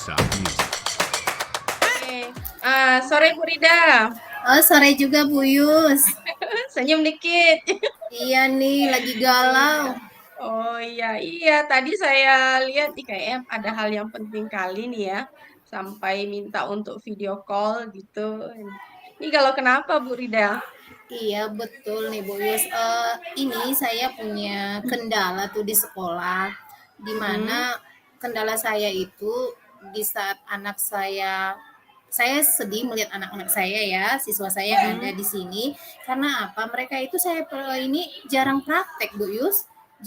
Oke. Sore Bu Rida. Oh, sore juga Bu Yus. Senyum dikit. Iya nih, lagi galau. Iya. Oh iya, iya. Tadi saya lihat nih kayaknya ada hal yang penting kali nih ya. Sampai minta untuk video call gitu. Ini kalau kenapa Bu Rida? Iya, betul nih Bu Yus. Ini saya punya kendala tuh di sekolah, di mana Mm-mm. kendala saya itu di saat saya sedih melihat anak-anak saya ya, siswa saya yang ada Mm-mm. di sini. Karena apa? Mereka itu ini jarang praktek Bu Yus,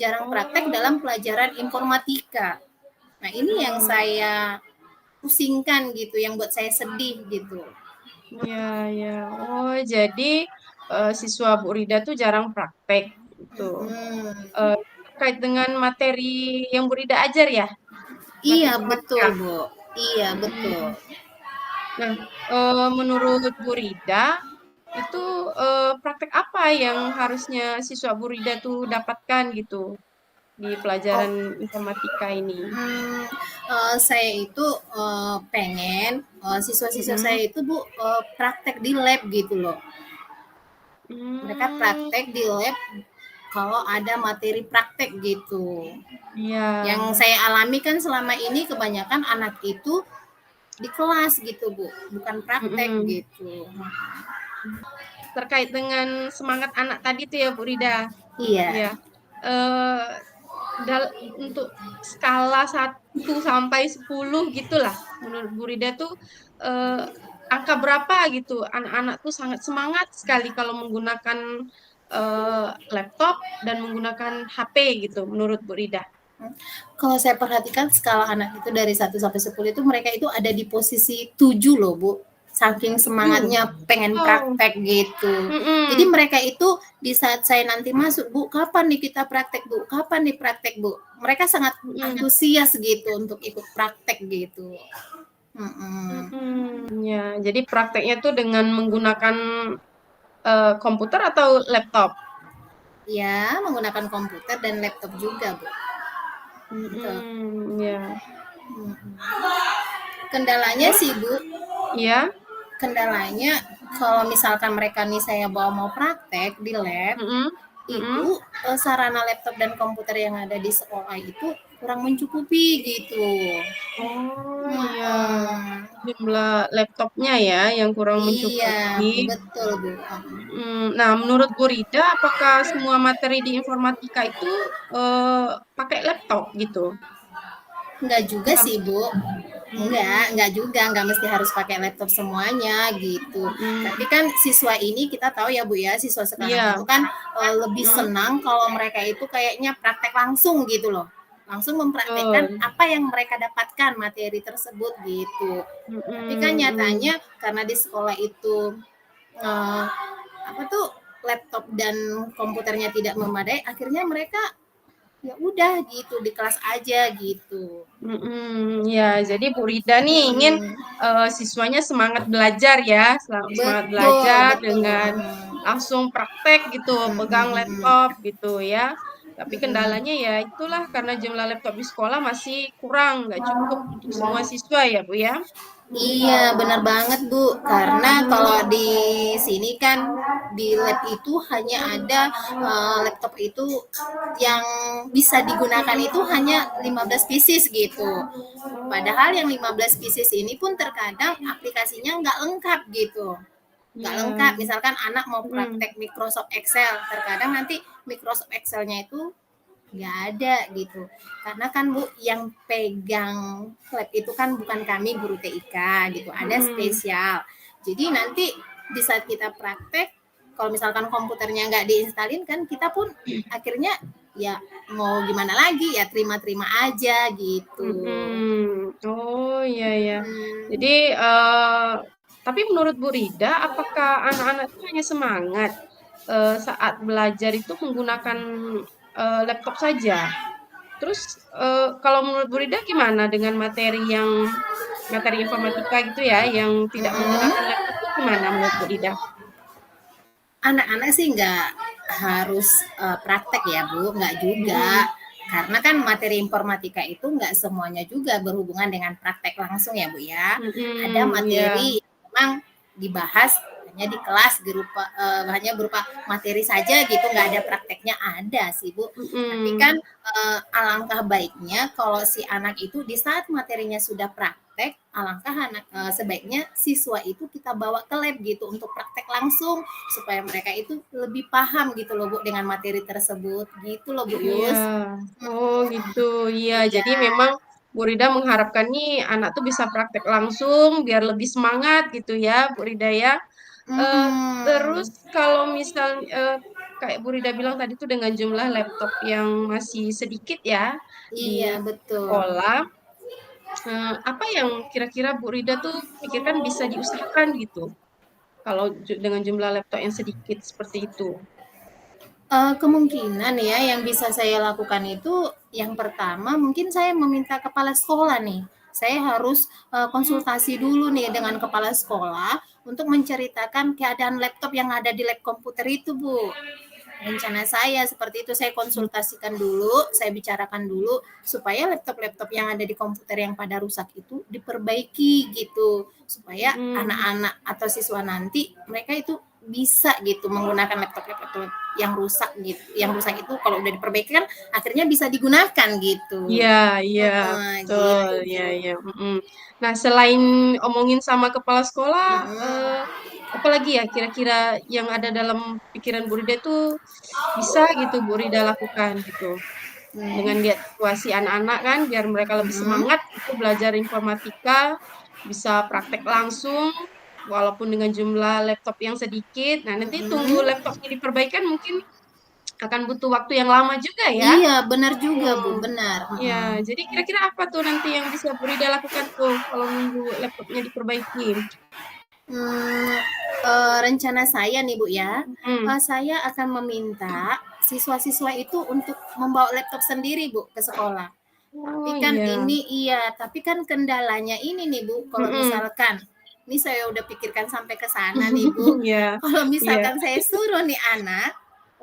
jarang praktek dalam Oh. pelajaran informatika. Nah, ini yang Mm-mm. saya pusingkan gitu, yang buat saya sedih gitu. Ya, ya. Oh, jadi siswa Bu Rida tuh jarang praktek gitu. Hmm. Eh, Terkait dengan materi yang Bu Rida ajar ya, Iya materi betul informatika. Bu. Iya betul. Mm. Nah, menurut Bu Rida, itu praktek apa yang harusnya siswa Bu Rida tuh dapatkan gitu di Oh, pelajaran informatika ini? saya itu pengen siswa-siswa saya Mm-mm. itu Bu praktek di lab gitu loh. Mereka Hmm, praktek di lab kalau ada materi praktek gitu. Yang iya. saya alami kan selama ini kebanyakan anak itu di kelas gitu Bu, bukan praktek Mm-mm. gitu. Terkait dengan semangat anak tadi tuh ya Bu Rida. Iya. Ya. Eh, untuk skala 1 sampai 10 gitulah. Menurut Bu Rida tuh eh, angka berapa gitu. Anak-anak tuh sangat semangat sekali kalau menggunakan laptop dan menggunakan HP gitu menurut Bu Rida. Kalau saya perhatikan skala anak itu dari 1 sampai 10 itu mereka itu ada di posisi 7 loh Bu. Saking 7. semangatnya pengen Oh. praktek gitu. Jadi Mm-mm. mereka itu di saat saya nanti masuk, Bu, kapan nih kita praktek, Bu? Kapan nih praktek, Bu? Mereka sangat Mm-mm. antusias gitu untuk ikut praktek gitu. Mm-mm. Mm-mm. Ya, jadi prakteknya tuh dengan menggunakan komputer atau laptop. Ya, menggunakan komputer dan laptop juga, Bu. Gitu. Mm-mm. Ya, Kendalanya terus sih, Bu, ya. kendalanya kalau misalkan mereka nih saya bawa mau praktek di lab, Mm-mm. itu Mm-mm. sarana laptop dan komputer yang ada di sekolah itu kurang mencukupi gitu. Oh iya, Hmm. jumlah laptopnya ya yang kurang Iya, mencukupi. betul Bu. Nah, menurut Bu Rida, apakah semua materi di informatika itu eh, pakai laptop gitu? Enggak juga Enggak. sih Bu. Hmm, Enggak juga, enggak mesti harus pakai laptop semuanya gitu. Tapi mm-mm. kan siswa ini kita tahu ya Bu ya, siswa sekarang itu Iya. kan lebih Mm, senang kalau mereka itu kayaknya praktek langsung gitu loh. Langsung mempraktekkan betul. apa yang mereka dapatkan materi tersebut gitu. Tapi kan Mm-mm, mm. nyatanya karena di sekolah itu eh, apa tuh laptop dan komputernya tidak memadai, akhirnya mereka ya udah gitu di kelas aja gitu. Ya, jadi Bu Rida nih ingin Hmm, siswanya semangat belajar ya, semangat betul belajar betul. dengan langsung praktek gitu, pegang laptop gitu ya. Tapi kendalanya ya itulah karena jumlah laptop di sekolah masih kurang, nggak cukup untuk semua siswa ya Bu ya. Iya, benar banget, Bu. Karena kalau Mm-mm. di sini kan di lab itu hanya ada laptop itu yang bisa digunakan itu hanya 15 pieces gitu. Padahal Oh, yang 15 pieces ini pun terkadang aplikasinya nggak lengkap gitu. Nggak lengkap, ya. misalkan anak mau Mm-mm. praktek Microsoft Excel, terkadang nanti Microsoft Excel-nya itu nggak ada gitu. Karena kan Bu yang pegang lab itu kan bukan kami guru TIK gitu, ada Mm-mm. spesial. Jadi nanti di saat kita praktek, kalau misalkan komputernya nggak diinstalin kan kita pun akhirnya ya mau gimana lagi ya terima-terima aja gitu. Oh iya ya. Jadi Hmm. tapi menurut Bu Rida, apakah anak-anak itu hanya semangat saat belajar itu menggunakan laptop saja? Terus kalau menurut Bu Rida gimana dengan materi informatika gitu ya, yang tidak menggunakan Mm-mm. laptop itu gimana menurut Bu Rida? Anak-anak sih nggak harus praktek ya Bu, nggak juga. Mm-mm. karena kan materi informatika itu nggak semuanya juga berhubungan dengan praktek langsung ya Bu ya. Ada Iya. materi yang memang dibahas hanya di kelas hanya berupa materi saja gitu, nggak ada prakteknya, ada sih Bu. Tapi kan alangkah baiknya kalau si anak itu di saat materinya sudah praktek, sebaiknya siswa itu kita bawa ke lab gitu untuk praktek langsung supaya mereka itu lebih paham gitu loh Bu dengan materi tersebut gitu loh Bu Iya. Yus. Oh gitu. Iya, jadi Iya. memang Bu Rida mengharapkan nih anak tuh bisa praktek langsung biar lebih semangat gitu ya, Bu Rida ya. Eh, terus Mm-mm. kalau misalnya kayak Bu Rida bilang tadi tuh dengan jumlah laptop yang masih sedikit ya Iya di betul. sekolah, apa yang kira-kira Bu Rida tuh pikirkan bisa diusahakan gitu kalau dengan jumlah laptop yang sedikit seperti itu? Kemungkinan ya yang bisa saya lakukan itu yang pertama mungkin saya meminta kepala sekolah nih. Saya harus Hmm, konsultasi dulu nih dengan kepala sekolah untuk menceritakan keadaan laptop yang ada di lab komputer itu, Bu. Rencana saya seperti itu, saya konsultasikan dulu, saya bicarakan dulu supaya laptop-laptop yang ada di komputer yang pada rusak itu diperbaiki gitu. Supaya hmm. anak-anak atau siswa nanti mereka itu bisa gitu menggunakan laptop-laptop yang rusak gitu. Yang rusak itu kalau udah diperbaiki kan akhirnya bisa digunakan Iya, gitu. iya, betul, Gitu, iya, Bu. iya. Nah, selain omongin sama kepala sekolah, Mm-mm. apalagi ya kira-kira yang ada dalam pikiran Bu Rida itu bisa gitu Bu Rida lakukan gitu. Dengan Mm. lihat situasi anak-anak kan, biar mereka lebih Mm-mm. semangat gitu belajar informatika, bisa praktek langsung, walaupun dengan jumlah laptop yang sedikit. Nah, nanti tunggu Mm-mm. laptopnya diperbaikan mungkin akan butuh waktu yang lama juga ya. Iya, benar juga, Bu, Hmm. benar. Ya, Mm-mm. jadi kira-kira apa tuh nanti yang bisa Bu Rida lakukan tuh kalau nunggu laptopnya diperbaiki? Hmm, rencana saya nih Bu ya, Hmm. saya akan meminta siswa-siswa itu untuk membawa laptop sendiri Bu ke sekolah. Tapi Oh kan iya. ini iya, tapi kan kendalanya ini nih Bu, kalau Mm-mm. misalkan ini saya udah pikirkan sampai ke sana nih Bu. Iya, Kalau iya. misalkan saya suruh nih anak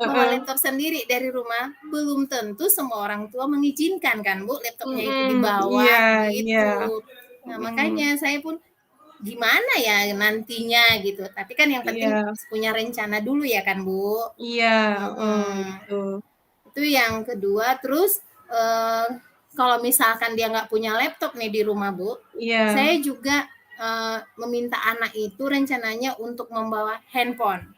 bawa Heeh. laptop sendiri dari rumah, belum tentu semua orang tua mengizinkan kan Bu laptopnya itu Iya, dibawa iya. gitu. Nah, Mm-mm. makanya saya pun gimana ya nantinya gitu. Tapi kan yang penting Iya, punya rencana dulu ya kan, Bu. iya. Oh Mm-mm. gitu. Itu yang kedua. Terus eh, kalau misalkan dia nggak punya laptop nih di rumah, Bu, Iya. saya juga meminta anak itu rencananya untuk membawa handphone.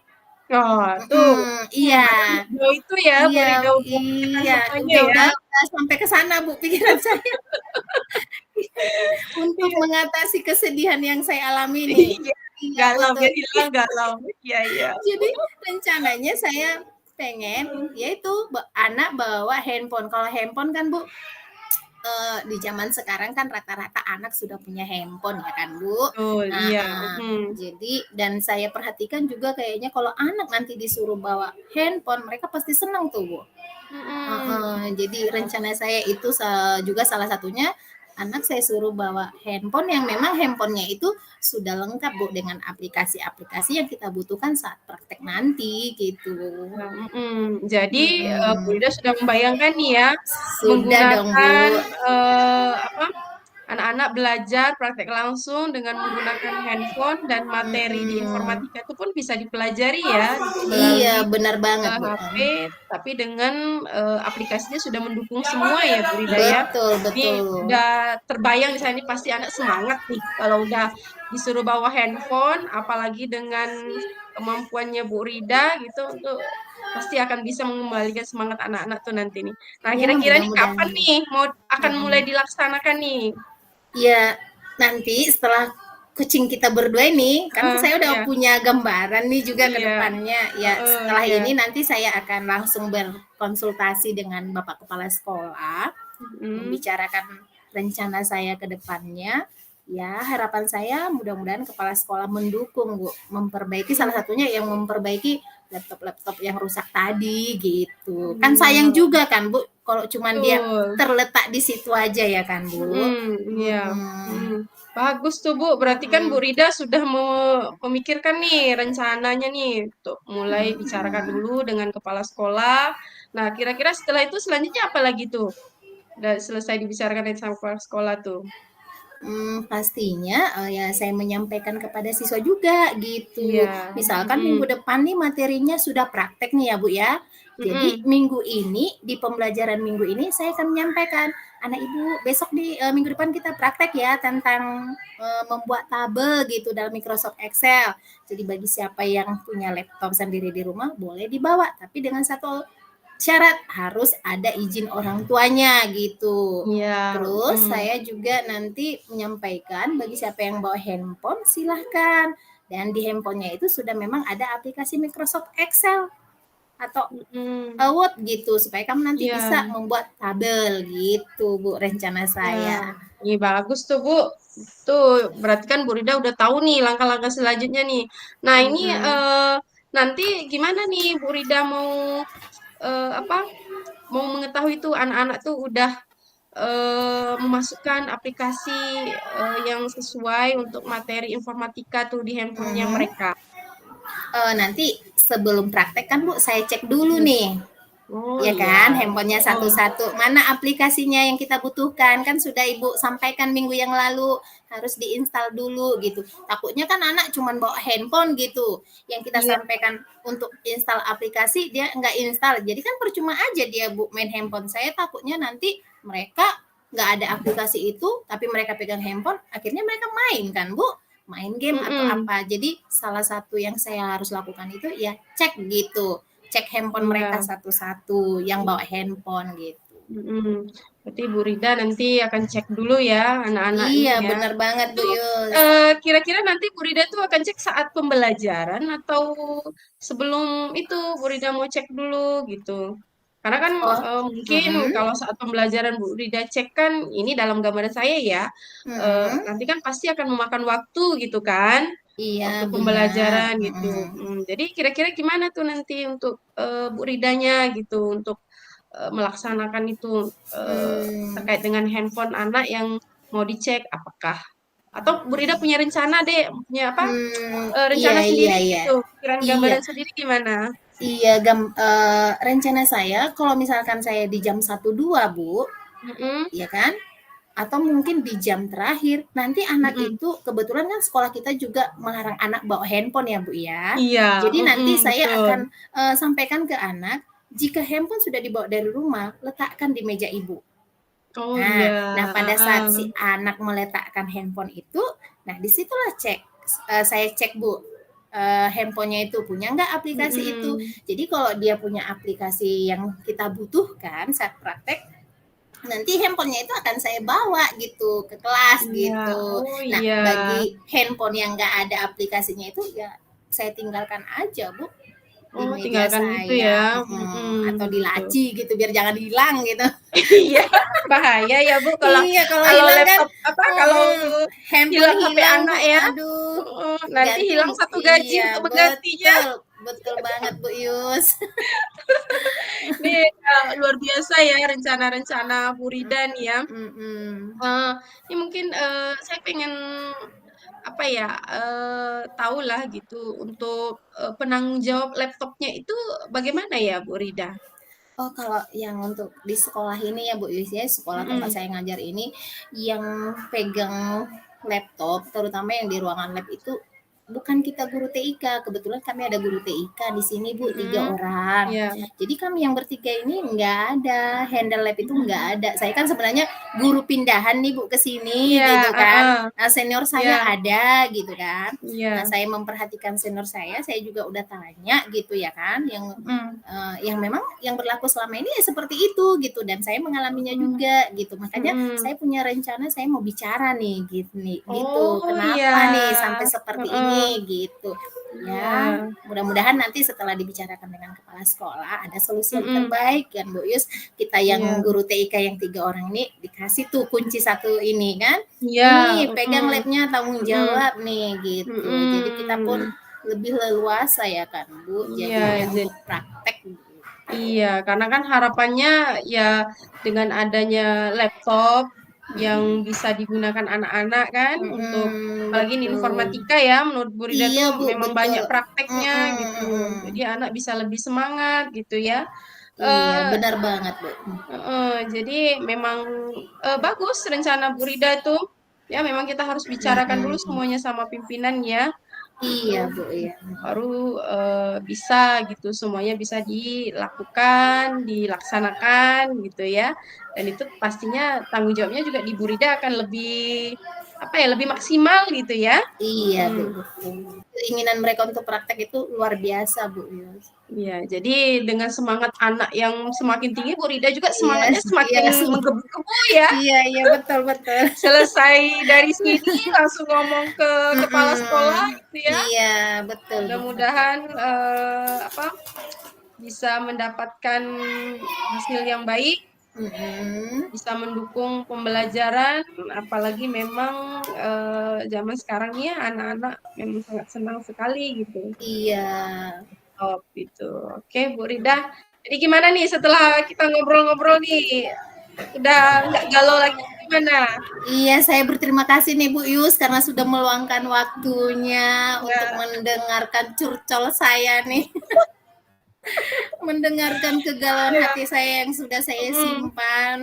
Oh, tuh. Iya, Berarti jauh itu ya, Bu iya, Rida udah memikirkan iya. semuanya ya. Udah sampai ke sana, Bu, pikiran saya untuk Iya, mengatasi kesedihan yang saya alami nih. iya. Iya, Galau, betul. biar hilang galau. Iya, iya. Jadi rencananya saya pengen yaitu anak bawa handphone. Kalau handphone kan Bu, di zaman sekarang kan rata-rata anak sudah punya handphone ya kan Bu. Betul, Nah, iya. Mm. jadi dan saya perhatikan juga kayaknya kalau anak nanti disuruh bawa handphone mereka pasti senang tuh Bu. Mm-mm. Jadi rencana saya itu juga salah satunya anak saya suruh bawa handphone yang memang handphonenya itu sudah lengkap Bu dengan aplikasi-aplikasi yang kita butuhkan saat praktek nanti gitu. Ya, jadi Bu Mm-mm. Rida sudah membayangkan nih ya, Sudah dong menggunakan Bu. apa anak-anak belajar praktek langsung dengan menggunakan handphone dan materi di Mm-mm. informatika itu pun bisa dipelajari ya Iya melalui benar banget Bu. HP, tapi dengan aplikasinya sudah mendukung semua ya Bu Rida ya. Betul Ini betul. udah terbayang di sana ini pasti anak semangat nih kalau udah disuruh bawa handphone, apalagi dengan kemampuannya Bu Rida gitu untuk pasti akan bisa mengembalikan semangat anak-anak tuh nanti nih. Nah, Ya kira-kira nih mudah-mudahan kapan Bu. nih mau akan mulai Mm-mm. dilaksanakan nih? Ya, nanti setelah kucing kita berdua ini, kan saya udah Ya, punya gambaran nih juga ke iya, depannya. Ya, setelah iya. ini nanti saya akan langsung berkonsultasi dengan Bapak Kepala Sekolah, Mm, membicarakan rencana saya ke depannya. Ya, harapan saya mudah-mudahan Kepala Sekolah mendukung, Bu. Memperbaiki salah satunya yang memperbaiki laptop-laptop yang rusak tadi gitu. Kan sayang iya, juga kan, Bu, kalau cuman dia betul. terletak di situ aja ya kan, Bu. Iya. Mm-mm. Mm. Bagus tuh Bu, berarti kan Bu Mm-mm. Rida sudah memikirkan nih rencananya nih untuk mulai bicarakan dulu dengan kepala sekolah Nah, kira-kira setelah itu selanjutnya apa lagi tuh? Udah selesai dibicarakan sama kepala sekolah tuh. Pastinya, ya saya menyampaikan kepada siswa juga gitu. Iya, Misalkan minggu mhm, depan nih materinya sudah praktek nih ya Bu ya. Jadi mhm, minggu ini, di pembelajaran minggu ini saya akan menyampaikan, "Anak Ibu besok di minggu depan kita praktek ya tentang, membuat tabel gitu dalam Microsoft Excel. Jadi bagi siapa yang punya laptop sendiri di rumah boleh dibawa, tapi dengan satu syarat, harus ada izin orang tuanya gitu. iya, Terus mhm, saya juga nanti menyampaikan bagi siapa yang bawa handphone silahkan. Dan di handphonenya itu sudah memang ada aplikasi Microsoft Excel atau mhm, Word gitu supaya kamu nanti bisa iya. membuat tabel gitu Bu rencana Ya, saya. iya bagus tuh Bu. Tuh, berarti kan Bu Rida udah tahu nih langkah-langkah selanjutnya nih. Nah, ini Mm-mm. nanti gimana nih Bu Rida mau apa? Mau mengetahui tuh anak-anak tuh udah memasukkan aplikasi yang sesuai untuk materi informatika tuh di handphonenya Mhm. mereka. Nanti sebelum praktek kan Bu saya cek dulu Hmm. nih. Oh Ya kan, iya. handphonenya Oh, satu-satu. Mana aplikasinya yang kita butuhkan? Kan sudah Ibu sampaikan minggu yang lalu, harus diinstal dulu gitu. Takutnya kan anak cuma bawa handphone gitu. Yang kita iya. sampaikan untuk install aplikasi, dia nggak install. Jadi kan percuma aja dia Bu main handphone. Saya takutnya nanti mereka nggak ada aplikasi itu, tapi mereka pegang handphone, akhirnya mereka main kan Bu? Main game atau Mm-mm. apa. Jadi salah satu yang saya harus lakukan itu ya cek gitu, cek handphone mereka Iya. satu-satu yang bawa handphone gitu. Mm-mm. Berarti Bu Rida nanti akan cek dulu ya anak-anak Iya, nih ya. bener banget Bu Itu Yus. kira-kira nanti Bu Rida tuh akan cek saat pembelajaran atau sebelum itu Bu Rida mau cek dulu gitu. Karena kan Oh, mungkin mm-mm, kalau saat pembelajaran Bu Rida cek kan ini dalam gambaran saya ya, mm-mm. nanti kan pasti akan memakan waktu gitu kan, Iya, waktu benar. pembelajaran gitu. Mm-mm. Jadi kira-kira gimana tuh nanti untuk Bu Ridanya gitu untuk melaksanakan itu Hmm, terkait dengan handphone anak yang mau dicek apakah atau Bu Rida punya rencana deh, punya apa iya, rencana iya, sendiri iya. gitu, pikiran Iya, gambaran sendiri gimana? iya, rencana saya kalau misalkan saya di jam 1 2 Bu, Mm-mm, ya kan? Atau mungkin di jam terakhir, nanti anak mm-mm. itu kebetulan kan sekolah kita juga melarang anak bawa handphone ya Bu ya. Iya, Jadi mm-mm, nanti saya betul. akan sampaikan ke anak, jika handphone sudah dibawa dari rumah, letakkan di meja ibu. Oh Nah, iya, nah pada saat si uh-uh. anak meletakkan handphone itu, nah disitulah saya cek Bu, handphonenya itu punya nggak aplikasi itu. Mm-mm. Jadi kalau dia punya aplikasi yang kita butuhkan saat praktek, nanti handphonenya itu akan saya bawa gitu ke kelas Iya, gitu. oh Nah, iya. bagi handphone yang nggak ada aplikasinya itu ya saya tinggalkan aja Bu di Oh, meja tinggalkan gitu ya. saya, atau Mm-mm, di gitu. laci gitu biar jangan hilang gitu. Iya, bahaya ya Bu kalau Iya, kalau kalau hilang kan laptop apa kalau handphone hilang HP hilang, Bu. anak ya. Aduh, Nanti ganti hilang satu gaji iya, untuk menggantinya. betul. Betul banget, Bu Yus. Ini luar biasa ya rencana-rencana Bu Rida nih ya. Mhm. Ini mungkin saya pengen apa ya tahu lah gitu untuk penanggung jawab laptopnya itu bagaimana ya Bu Rida? Oh, kalau yang untuk di sekolah ini ya, Bu Yus ya, sekolah tempat Mm-mm. saya ngajar ini, yang pegang laptop, terutama yang di ruangan lab itu bukan kita guru TIK. Kebetulan kami ada guru TIK di sini, Bu, 3 Mm-mm. orang. Ya. Jadi kami yang bertiga ini nggak ada, handle lab itu nggak Mm-mm. ada. Saya kan sebenarnya guru pindahan nih, Bu, ke sini Iya, gitu kan. uh-uh. Nah, senior saya Iya, ada gitu kan. Nah, iya. saya memperhatikan senior saya juga udah tanya gitu ya kan, Mm-mm. yang memang yang berlaku selama ini ya seperti itu gitu dan saya mengalaminya Mm-mm. juga gitu. Makanya Mm-mm. saya punya rencana saya mau bicara nih gitu nih gitu. Oh iya, Kenapa nih sampai seperti heeh, ini gitu. Ya, iya, mudah-mudahan nanti setelah dibicarakan dengan kepala sekolah ada solusi yang mhm, terbaik kan Bu Yus. Kita yang iya, guru TIK yang 3 orang ini dikasih tuh kunci satu ini kan. iya, Ini pegang mhm, labnya tanggung mhm, jawab nih gitu. Jadi kita pun mhm, lebih leluasa ya kan Bu iya, jadinya ja untuk praktek gitu. iya, karena kan harapannya ya dengan adanya laptop yang bisa digunakan anak-anak kan untuk apalagi ini Betul. informatika ya menurut Bu Rida tuh Iya Bu, memang betul. banyak prakteknya gitu. Mm-mm, Jadi mm-mm. anak bisa lebih semangat gitu ya. Iya, Eh, benar banget, Bu. jadi memang bagus rencana Bu Rida itu. Ya, memang kita harus bicarakan dulu Mm-mm. semuanya sama pimpinan ya. Iya, Bu, iya. Baru bisa gitu, semuanya bisa dilakukan, dilaksanakan gitu ya. Dan itu pastinya tanggung jawabnya juga di Bu Rida akan lebih apa ya, lebih maksimal gitu ya. Iya, Bu, Hmm. betul. Keinginan mereka untuk praktek itu luar biasa, Bu. Iya, jadi dengan semangat anak yang semakin tinggi, Bu Rida juga Iya, semangatnya iya, semakin menggebu-gebu ya. iya, iya, betul, betul. Selesai dari sini langsung ngomong ke kepala sekolah Mm-mm. gitu ya. Iya, betul, Bu, betul. Mudah-mudahan apa bisa mendapatkan hasil yang baik, Mm-mm. bisa mendukung pembelajaran, apalagi memang zaman sekarang ini ya anak-anak memang sangat senang sekali gitu. Iya. Oh, gitu. Oke, Bu Rida. Jadi gimana nih setelah kita ngobrol-ngobrol nih? Udah nggak galau lagi gimana? Iya, saya berterima kasih nih Bu Yus karena sudah meluangkan waktunya untuk Ya, mendengarkan curcol saya nih. Mendengarkan kegalauan ya. hati saya yang sudah saya Mm, simpan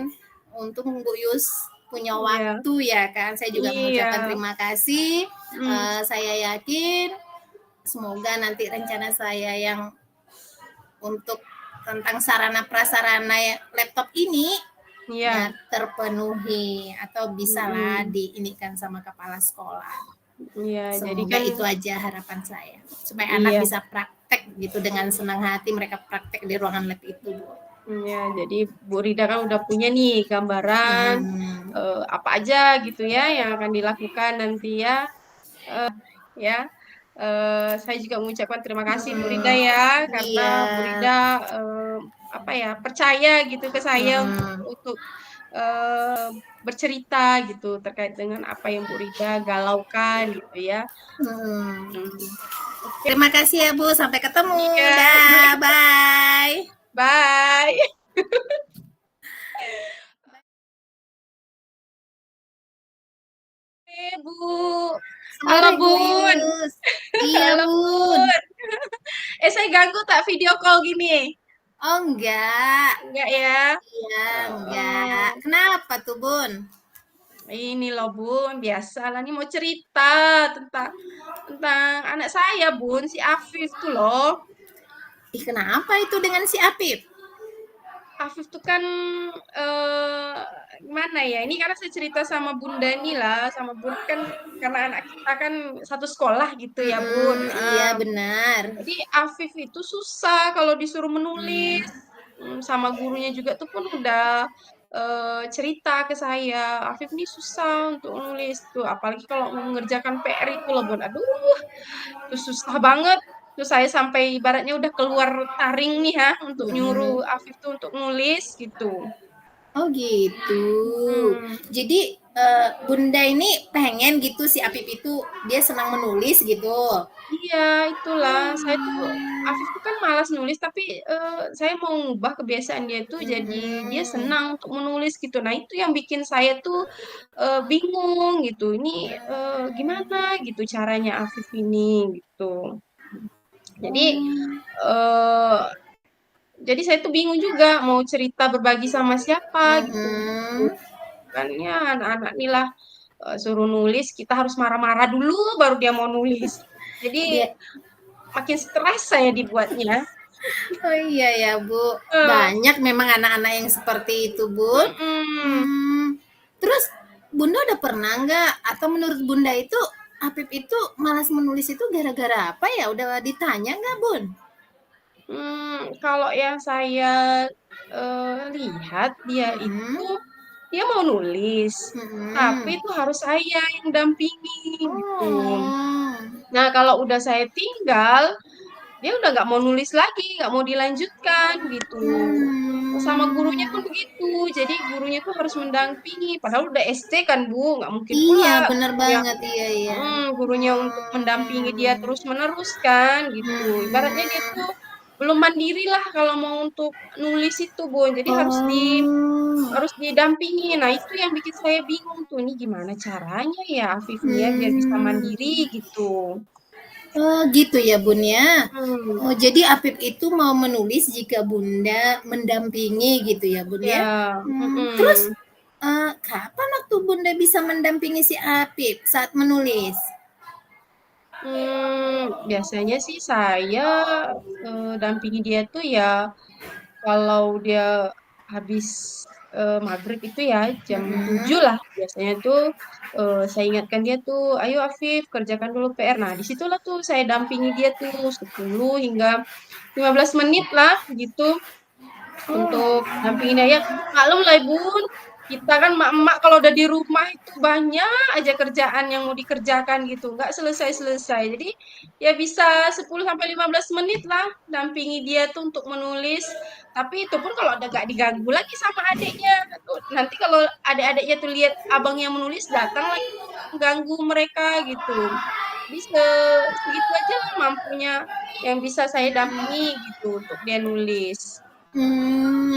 untuk Bu Yus punya iya, waktu ya kan. Saya juga mengucapkan iya. terima kasih. Mm, Saya yakin semoga nanti rencana saya yang untuk tentang sarana prasarana laptop ini ya iya. terpenuhi atau bisalah Mm, diinikan sama kepala sekolah. iya, jadi Semoga kan itu aja harapan saya. Supaya anak iya. bisa praktek gitu dengan senang hati mereka praktek di ruangan lab itu, Bu. Ya, jadi Bu Rida kan udah punya nih gambaran Hmm. apa aja gitu ya yang akan dilakukan nanti ya. Ya, saya juga mengucapkan terima kasih Bu Rida Hmm. ya karena Iya. Bu Rida apa ya percaya gitu ke saya Hmm. untuk bercerita gitu terkait dengan apa yang Bu Rida galaukan gitu ya. Hmm. Hmm. Oke, Terima kasih ya Bu. Sampai ketemu. iya, sampai Dah, ketemu. bye. Bye. Bu. Halo Sore Bu Bun. Yus. Iya Halo Bun. Bun. Saya ganggu tak video call gini? Oh enggak. Enggak ya? Iya enggak. Heeh. Kenapa tuh Bun? Ini loh Bun, biasa lah nih mau cerita tentang tentang anak saya Bun, si Afif tuh loh. Ih, kenapa itu dengan si Apip? Afif tuh kan eh gimana ya? Ini karena saya cerita sama Bunda nih lah, sama Bun kan karena anak kita kan satu sekolah gitu ya Bun. Iya benar. Jadi Afif itu susah kalau disuruh menulis. Hmm. Sama gurunya juga tuh pun udah cerita ke saya, Afif nih susah untuk nulis tuh, apalagi kalau mengerjakan PR itu loh Bun. Aduh, itu susah banget. Terus saya sampai ibaratnya udah keluar taring nih ya untuk nyuruh Mm-mm. Afif tuh untuk nulis gitu. Oh gitu. Hmm. Jadi Bunda ini pengen gitu si Apip itu dia senang menulis gitu. Iya, itulah. Saya tuh Afif tuh kan malas nulis, tapi saya mau ngubah kebiasaan dia tuh jadi dia Mm-mm. senang untuk menulis gitu. Nah, itu yang bikin saya tuh bingung gitu. Ini gimana gitu caranya Afif ini gitu. Jadi Oh. eh jadi saya tuh bingung juga mau cerita berbagi sama siapa gitu. Mm-mm. Kan ya anak-anak nih lah suruh nulis, kita harus marah-marah dulu baru dia mau nulis. Jadi Dia. makin stres saya dibuatnya. Oh iya ya Bu. Eh, Banyak memang anak-anak yang seperti itu Bun. mm-mm. Hmm. Terus Bunda udah pernah nggak? Atau menurut Bunda itu Apip itu malas menulis itu gara-gara apa ya? Udah ditanya nggak Bun? Kalau yang saya lihat dia Mm-mm. itu dia mau nulis, tapi Mm-mm. itu harus saya yang dampingi gitu. Oh. Nah, kalau udah saya tinggal, dia udah nggak mau nulis lagi, nggak mau dilanjutkan gitu. Sama gurunya pun Hmm. begitu. Jadi gurunya tuh harus mendampingi. Padahal udah SD kan Bu, nggak mungkin Iya, pula bener gurunya, banget. Iya, iya. gurunya untuk mendampingi dia Hmm. terus menerus kan gitu. Ibaratnya dia Hmm. tuh belum mandiri lah kalau mau untuk nulis itu Bu. Jadi Oh. harus didampingi. Nah itu yang bikin saya bingung tuh. Ini gimana caranya ya Afif nih ya biar bisa Hmm. mandiri gitu. Oh, gitu ya, Bun, ya. Hmm. Oh, jadi Apip itu mau menulis jika Bunda mendampingi gitu ya, Bun, ya? Ya, Terus, mm-mm. kapan waktu Bunda bisa mendampingi si Apip saat menulis? Biasanya sih saya dampingi dia tuh ya kalau dia habis maghrib itu ya jam 7 Mhm. lah biasanya tuh saya ingatkan dia tuh, ayo Afif kerjakan dulu PR. Nah disitulah tuh saya dampingi dia tuh 10 hingga 15 menit lah gitu untuk Oh. dampingin dia. Ya, maklum lah Bun, kita kan emak-emak kalau udah di rumah itu banyak aja kerjaan yang mau dikerjakan gitu, nggak selesai-selesai. Jadi ya bisa 10 sampai 15 menit lah dampingi dia tuh untuk menulis. Tapi itu pun kalau ada nggak diganggu lagi sama adiknya. Tuh, nanti kalau adik-adiknya tuh lihat abang yang menulis datang lagi mengganggu mereka gitu. Jadi segitu aja lah mampunya yang bisa saya dampingi gitu untuk dia nulis.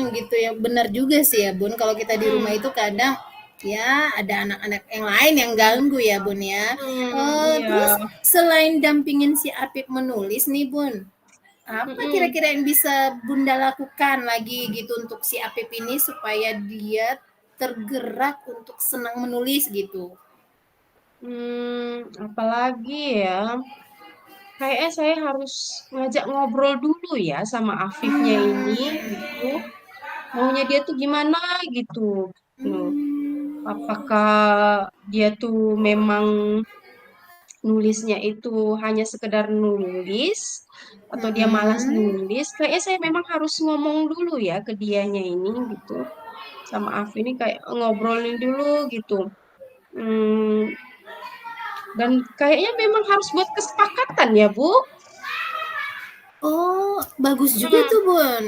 Gitu ya. Benar juga sih ya, Bun, kalau kita di rumah Hmm, itu kadang, ya ada anak-anak yang lain yang ganggu ya, Bun, ya. iya. Terus selain dampingin si Apip menulis nih, Bun, apa Mm-mm. kira-kira yang bisa Bunda lakukan lagi gitu untuk si Apip ini supaya dia tergerak untuk senang menulis gitu? Apalagi ya. Kayaknya saya harus ngajak ngobrol dulu ya sama Afifnya ini gitu. Maunya dia tuh gimana gitu. Loh, Mmm. apakah dia tuh memang nulisnya itu hanya sekedar nulis atau dia malas Mhm. nulis? Kayaknya saya memang harus ngomong dulu ya ke dianya ini gitu. Sama Afif ini kayak ngobrolin dulu gitu. Hmm, dan kayaknya memang harus buat kesepakatan ya, Bu. Oh, bagus juga Hmm, tuh, Bun,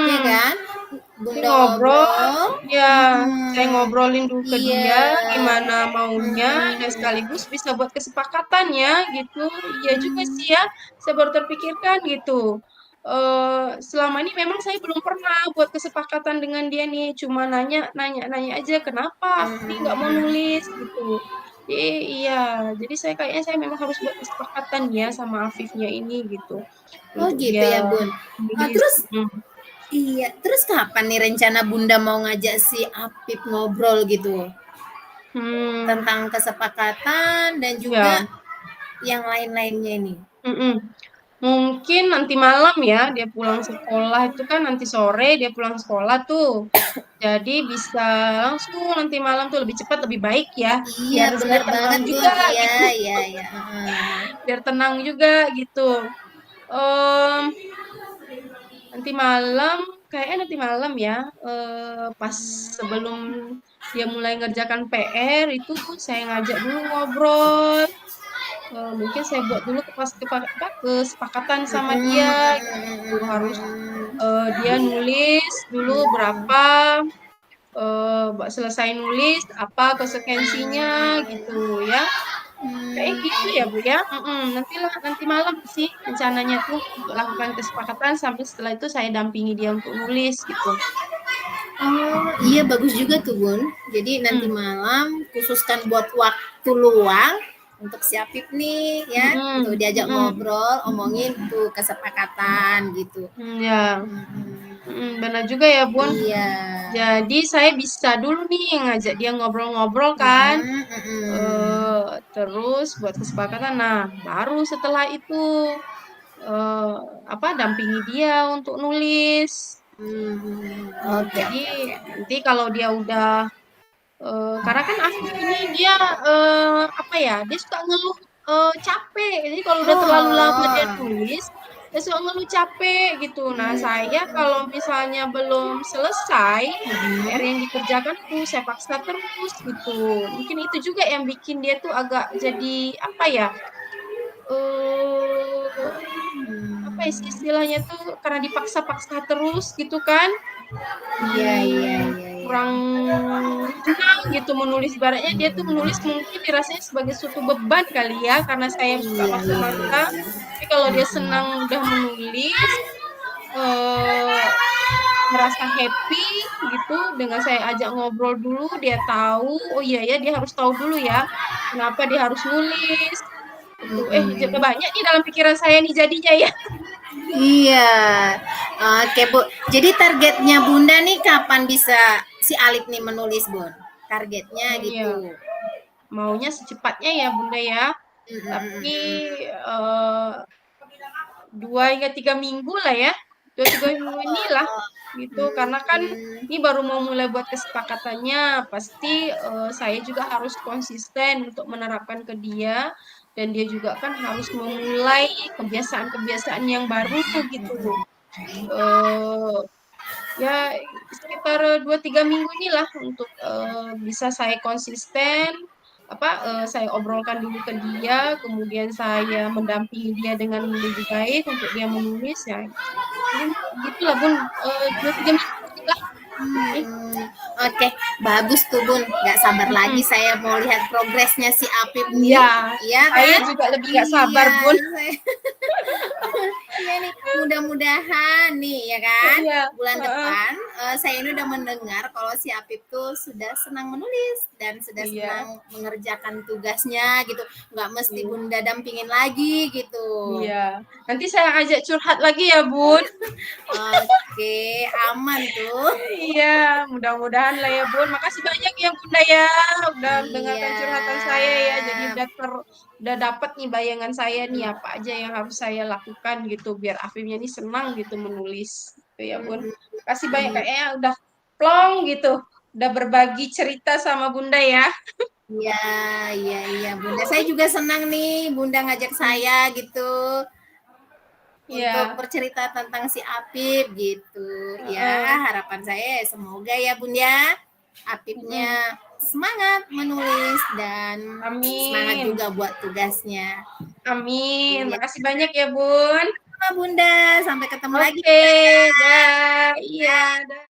ya hmm. kan? Jadi Bunda ngobrol, ngobrol, ya saya mhm, ngobrolin dulu ke iya, dia gimana maunya dan mhm, sekaligus bisa buat kesepakatan ya gitu. Iya juga sih ya, saya baru terpikirkan gitu. Selama ini memang saya belum pernah buat kesepakatan dengan dia nih, cuma nanya nanya nanya aja kenapa aku nih nggak mau mhm. nulis gitu. Jadi iya, jadi saya kayaknya saya memang harus buat kesepakatan ya sama Afifnya ini gitu Oh untuk gitu dia ya, Bun. nulis. Terus iya, terus kapan nih rencana Bunda mau ngajak si Apip ngobrol gitu? Hmm, Tentang kesepakatan dan juga ya. yang lain-lainnya ini? Mm-mm. Mungkin nanti malam ya, dia pulang sekolah itu kan nanti sore dia pulang sekolah tuh. Jadi bisa langsung nanti malam tuh lebih cepat lebih baik ya, Iya, biar dia bener tenang banget, Bun. juga Iya, gitu, iya, iya, heeh. biar tenang juga gitu. Em, Nanti malam, kayaknya nanti malam ya, pas sebelum dia mulai ngerjakan PR itu saya ngajak dulu ngobrol. Mungkin saya buat dulu apa, kesepakatan sama dia gitu harus dia nulis dulu berapa selesai nulis apa konsekuensinya gitu ya kayak gitu ya Bu ya. Nantilah nanti malam sih rencananya tuh untuk lakukan kesepakatan sampai setelah itu saya dampingi dia untuk nulis gitu. Oh, iya bagus juga tuh, Bun. Jadi nanti Mm, malam khususkan buat waktu luang untuk si Apip nih ya, untuk mm, diajak mm, ngobrol, omongin tuh kesepakatan gitu. ya. Benar juga ya Bun. Iya. Jadi saya bisa dulu nih ngajak dia ngobrol-ngobrol kan. Mhm, mhm. Terus buat kesepakatan. Nah, baru setelah itu eh, apa dampingi dia untuk nulis. Oke, Jadi oke, oke. nanti kalau dia udah karena kan Afif ini dia apa ya? Dia suka ngeluh capek. Jadi kalau udah terlalu lama dia Oh. nulis, dia suka ngeluh capek gitu. Nah, saya kalau Hmm. misalnya belum selesai PR Mhm. yang dikerjakan tuh saya paksa terus gitu. Mungkin itu juga yang bikin dia tuh agak jadi apa ya? eh Apa ya sih istilahnya tuh karena dipaksa-paksa terus gitu kan. Jadi Iya, iya, iya, iya. kurang senang gitu menulis. Ibaratnya dia tuh menulis mungkin dirasanya sebagai suatu beban kali ya karena saya yang suka Iya, iya, maksa-maksa. iya. Tapi kalau dia senang udah menulis, eh merasa happy gitu dengan saya ajak ngobrol dulu, dia tahu, oh iya ya dia harus tahu dulu ya kenapa dia harus nulis. Itu banyak nih dalam pikiran saya nih jadinya ya. Iya. Oke, Bu. Jadi targetnya Bunda nih kapan bisa si Alif nih menulis, Bun? Targetnya Iya, gitu. maunya secepatnya ya Bunda ya. Tapi 2 hingga 3 minggu lah ya. 2-3 minggu inilah gitu. Karena kan ini baru mau mulai buat kesepakatannya. Pasti saya juga harus konsisten untuk menerapkan ke dia dan dia juga kan harus memulai kebiasaan-kebiasaan yang baru gitu. Eh ya sekitar 2-3 minggu inilah untuk bisa saya konsisten saya obrolkan dulu ke dia, kemudian saya mendampingi dia dengan lebih baik untuk dia menulis ya. Mungkin gitulah Bun, 2-3 minggu inilah nih. Oke, bagus tuh Bun. Gak sabar lagi Mm-mm. saya mau lihat progresnya si Apip nih. Iya, Iya saya kan? juga lebih gak sabar Iya, Bun. iya nih, mudah-mudahan nih ya kan Iya, bulan heeh. depan saya ini udah mendengar kalau si Apip tuh sudah senang menulis dan sudah Iya, senang mengerjakan tugasnya gitu, nggak mesti iya, Bunda dampingin lagi gitu. iya. Nanti saya ajak curhat lagi ya Bun. Oke, aman tuh. Iya, mudah-mudahan lah ya Bun. Makasih banyak ya Bunda ya, udah mendengarkan Iya. curhatan saya ya. Jadi udah dapat nih bayangan saya nih apa aja yang harus saya lakukan gitu biar Afifnya nih senang gitu menulis. Gitu ya Bun. Makasih banyak kayaknya udah plong gitu. Udah berbagi cerita sama Bunda ya. Iya, iya, iya, Bunda. Saya juga senang nih, Bunda ngajak Hmm, saya gitu untuk iya, bercerita tentang si Apip gitu. heeh, Ya, harapan saya semoga ya Bunda, mm-mm. Apipnya semangat menulis dan semangat Amin. juga buat tugasnya. Amin. Iya, Makasih banyak ya Bun. sama Bunda. Sampai ketemu lagi Oke, kita ya. dah. Iya, dah.